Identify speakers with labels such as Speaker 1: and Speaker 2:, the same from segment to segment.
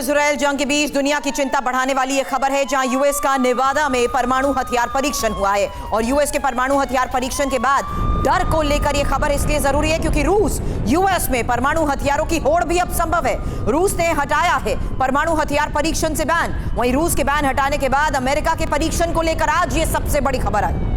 Speaker 1: Israel जंग के बीच दुनिया की चिंता बढ़ाने वाली यह खबर है, जहां यूएस का नेवादा में परमाणु हथियार परीक्षण हुआ है। और यूएस के परमाणु हथियार परीक्षण के बाद डर को लेकर यह खबर इसलिए जरूरी है क्योंकि रूस यूएस में परमाणु हथियारों की होड़ भी अब संभव है। रूस ने हटाया है परमाणु हथियार परीक्षण से बैन। वहीं रूस के बैन हटाने के बाद अमेरिका के परीक्षण को लेकर आज ये सबसे बड़ी खबर आई।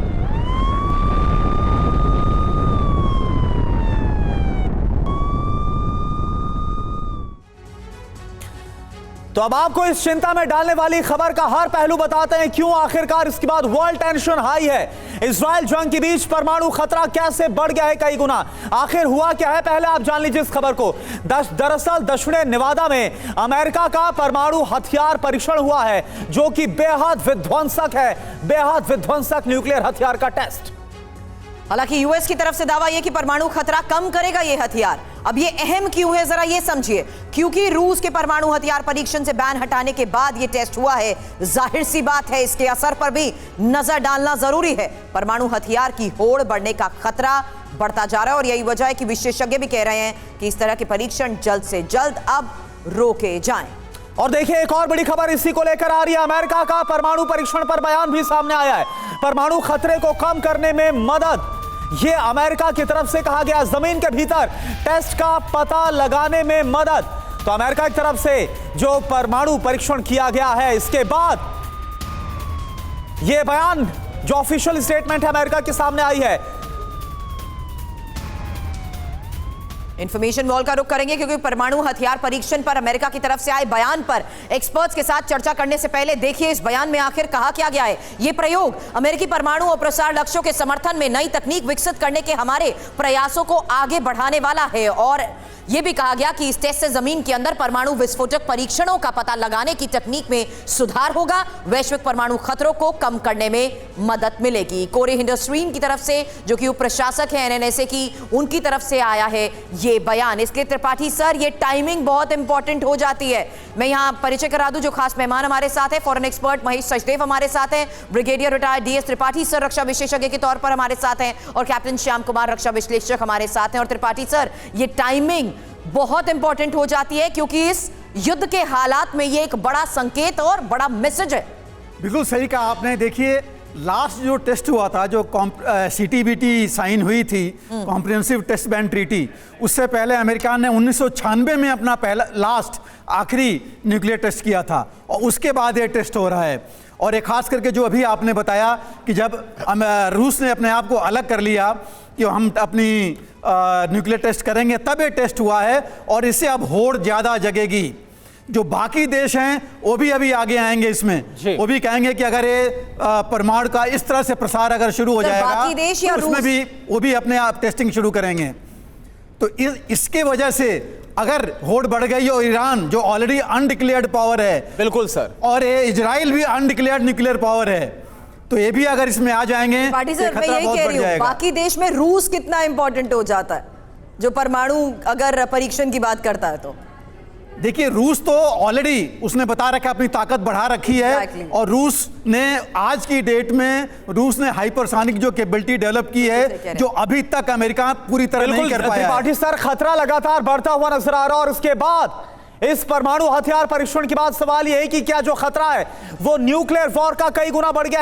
Speaker 2: तो अब आपको इस चिंता में डालने वाली खबर का हर पहलू बताते हैं, क्यों आखिरकार इसके बाद वर्ल्ड टेंशन हाई है। इजराइल जंग के बीच परमाणु खतरा कैसे बढ़ गया है कई गुना, आखिर हुआ क्या है, पहले आप जान लीजिए इस खबर को। दरअसल दक्षिण नेवादा में अमेरिका का परमाणु हथियार परीक्षण हुआ है, जो कि बेहद विध्वंसक है, बेहद विध्वंसक न्यूक्लियर हथियार का टेस्ट।
Speaker 1: हालांकि यूएस की तरफ से दावा यह कि परमाणु खतरा कम करेगा यह हथियार। अब ये अहम क्यों है, जरा ये समझिए। क्योंकि रूस के परमाणु हथियार परीक्षण से बैन हटाने के बाद ये टेस्ट हुआ है, जाहिर सी बात है इसके असर पर भी नजर डालना जरूरी है। परमाणु हथियार की होड़ बढ़ने का खतरा बढ़ता जा रहा है और यही वजह है कि विशेषज्ञ भी कह रहे हैं कि इस तरह के परीक्षण जल्द से जल्द अब रोके जाएं।
Speaker 2: और देखिए एक और बड़ी खबर इसी को लेकर आ रही है। अमेरिका का परमाणु परीक्षण पर बयान भी सामने आया है। परमाणु खतरे को कम करने में मदद, ये अमेरिका की तरफ से कहा गया। जमीन के भीतर टेस्ट का पता लगाने में मदद, तो अमेरिका की तरफ से जो परमाणु परीक्षण किया गया है, इसके बाद यह बयान जो ऑफिशियल स्टेटमेंट है अमेरिका के सामने आई है।
Speaker 1: इंफॉर्मेशन वॉल का रुख करेंगे क्योंकि परमाणु हथियार परीक्षण पर अमेरिका की तरफ से आए बयान पर एक्सपर्ट्स के साथ चर्चा करने से पहले देखिए इस बयान में आखिर कहा क्या गया है। यह प्रयोग अमेरिकी परमाणु और प्रसार लक्ष्यों के समर्थन में नई तकनीक विकसित करने के हमारे प्रयासों को आगे बढ़ाने वाला है। और यह भी कहा गया कि इस टेस्ट से जमीन के अंदर परमाणु विस्फोटक परीक्षणों का पता लगाने की तकनीक में सुधार होगा, वैश्विक परमाणु खतरों को कम करने में मदद मिलेगी। कोरी हिंडरस्ट्रीम की तरफ से, जो कि उप प्रशासक है एनएनएसए की, उनकी तरफ से आया है ये बयान। इसके त्रिपाठी सर, ये टाइमिंग बहुत इंपॉर्टेंट हो जाती है। मैं यहां परिचय करा दूं, जो खास मेहमान हमारे साथ है, फॉरेन एक्सपर्ट महेश सचदेव हमारे साथ हैं, brigadier retired DS Tripathi sir रक्षा विशेषज्ञ के तौर पर हमारे साथ हैं, और कैप्टन श्याम कुमार रक्षा विश्लेषक हमारे साथ हैं। और त्रिपाठी सर, ये टाइमिंग बहुत इंपॉर्टेंट हो जाती है क्योंकि इस युद्ध के हालात में ये एक बड़ा संकेत और बड़ा मैसेज है।
Speaker 3: बिल्कुल सही कहा आपने। देखिए लास्ट जो टेस्ट हुआ था, जो CTBT साइन हुई थी, कॉम्प्रिहेंसिव टेस्ट बैन ट्रीटी, उससे पहले अमेरिका ने 1996 में अपना पहला लास्ट आखिरी न्यूक्लियर टेस्ट किया था, और उसके बाद ये टेस्ट हो रहा है। और एक खास करके जो अभी आपने बताया कि जब रूस ने अपने आप को अलग कर लिया कि हम अपनी न्यूक्लियर टेस्ट करेंगे, तब ये टेस्ट हुआ है, और इससे अब होड़ ज़्यादा जगेगी। जो बाकी देश हैं वो भी अभी आगे आएंगे इसमें, वो भी कहेंगे कि अगर ये परमाणु का इस तरह से प्रसार अगर शुरू हो जाएगा,
Speaker 1: बाकी देश या
Speaker 3: तो उसमें भी वो भी अपने आप टेस्टिंग शुरू करेंगे। तो इसके वजह से अगर होड़ बढ़ गई, और ईरान जो ऑलरेडी अनडिक्लेयर्ड पावर है,
Speaker 2: बिल्कुल सर,
Speaker 3: और ये इजराइल भी अनडिक्लेयर्ड न्यूक्लियर पावर है, तो ये भी अगर इसमें आ जाएंगे तो खतरा बहुत बढ़ जाएगा।
Speaker 1: बाकी देश में रूस कितना इंपॉर्टेंट हो जाता है जो परमाणु अगर परीक्षण की बात करता है तो?
Speaker 3: देखिए रूस तो ऑलरेडी उसने बता रखा अपनी ताकत बढ़ा रखी है, और रूस ने आज की डेट में रूस ने हाइपरसोनिक जो कैपेबिलिटी डेवलप की है, जो अभी तक अमेरिका पूरी तरह नहीं कर पाया।
Speaker 2: त्रिपाठी सर, खतरा लगातार बढ़ता हुआ नजर आ रहा है, और इसके बाद इस परमाणु हथियार परीक्षण के बाद सवाल यह है कि क्या जो खतरा है वो न्यूक्लियर वॉर का कई गुना बढ़ गया है।